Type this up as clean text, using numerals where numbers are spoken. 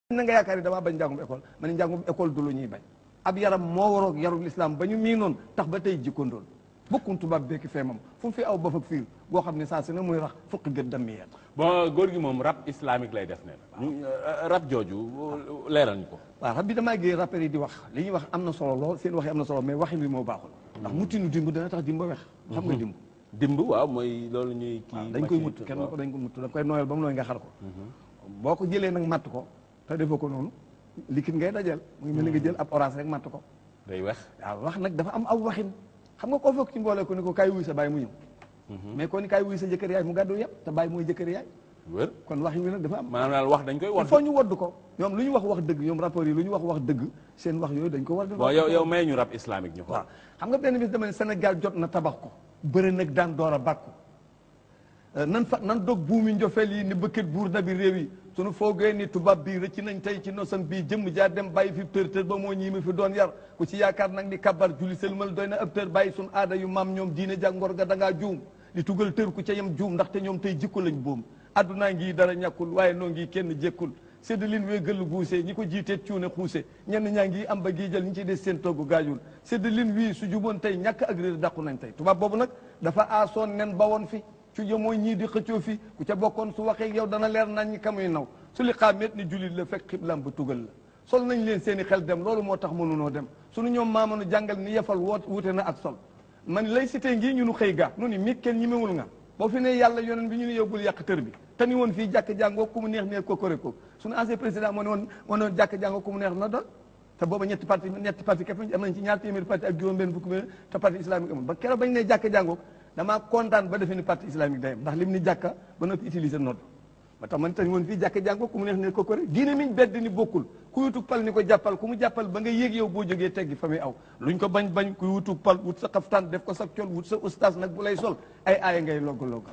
na nga yaakaar ni damaa bañ njàngum école ma ne njàngum école du lu ñuy bañ ab yaram moo waroog yarul islam ba ñu mii noonu tax ba tey jikkondoon bokkum tubaab bekki fee moom fu mu fi aw ba fak fiir boo xam ne saa si ne muy rax fukki gët dam yeen bon góor gi moom rap islamique lay def nee na rap jooju leeral ñu ko waaw rab bi damaa gée rappeurs yi di wax li ñuy wax am na solo lool seen wax yi am na solo mais waxin bi moo baaxul ndax mutinu dimb dana tax dimba wex xam nga dimb dimb waaw mooy loolu ñuy kii dañ koy mutt kenn ko dañ ko mutt da koy nooyal ba mu nooy nga xar ko boo ko jëlee nag matt ko te defoo ko noonu liquide ngay dajal mu ngi mel ni nga jël ab orange rek matt ko day wex waaw wax nag dafa am aw waxin xam nga koo fekk ci mboolee ko ni ko kaay wuy sa baay mu ñëw mais ko ni kaay wuy sa jëkkër yaay mu gàddu yëpp te baay mooy jëkkër yaay wër kon waxin wi nag dafa am maanaam daal wax dañ koy il faut ñu wodd ko ñoom lu ñu wax dëgg ñoom rapport yi lu ñu wax dëgg seen wax yooyu dañ ko war bon yow may ñu rap islamique ñu ko waaw xam nga benn bis dama ne Sénégal jot na tabax ko bëri nag daan door a bàkku nan dog buumi njofel yi ni bëkkat buur na bi réew yi sunu foogee ni tubaab bii rëcc nañ tey ci nosam bii jëmm jaar dem bàyyi fi tër ba moo ñii mi fi doon yar ku ci yaakaar nag ni kabar julli sëlmal doy na ab tër bàyyi sunu aada yu maam ñoom diine jàng ngor ga dangaa juum di tugal tër ku ca yem juum ndaxte ñoom tey jikko lañ boom addunaa ngi dara ñàkkul waaye noo ngi kenn jékkul séddalin wee gëll guuse ñi ko jiiteet cuune xuuse ñenn ñaa ngi am ba gii jël ñi ci des seen togg gaajul séddalin wii su juboon tey ñàkk ak réer dàqu nañ tey tubaab boobu nag dafa aasoon nen ba woon fi cu jë mooy ñii di xëccoo fi ku ca bokkoon su waxee yow dana leer nañ ñi kamuy naw su li xaameet ni jullit la fekk xiblam ba tugal la sol nañ leen seeni xel dem loolu moo tax mënunoo dem suñu ñoom maamanu jàngal ni yefal wute na ak sol man lay cité ngii ñu nu xëy gaa nu ni mi kenn ñi mewul nga boo fi ne yàlla yoneen bi ñu ne yóbbul yàq tër bi te ni woon fii jàkk jàngoo ku mu neex ne ko koré ko suñu ancien président moo ne woon jàkk jàngoo ku mu neex na dal te booba ñetti parti képp am nañ ci ñaar téeméeri parti ak juróom benn fukki te parti islamique amul ba keroog bañ ne jàkk jàngoo damaa kontaan ba defee ni parti islamique day am ndax lim ni jàkka ba noppi utiliser nodd ba tax man tañ woon fii jàkk jàngoo ku mu neex ne ko koré diine miñ bedd ni bokkul ku wutug pal ni ko jàppal ku mu jàppal ba nga yéeg yow boo jógee teggi fa muy aw luñ ko bañ ku wutug pal wut sa xaftaan def ko sa col wut sa ustaas nag bu lay sol ay aaya ngay logg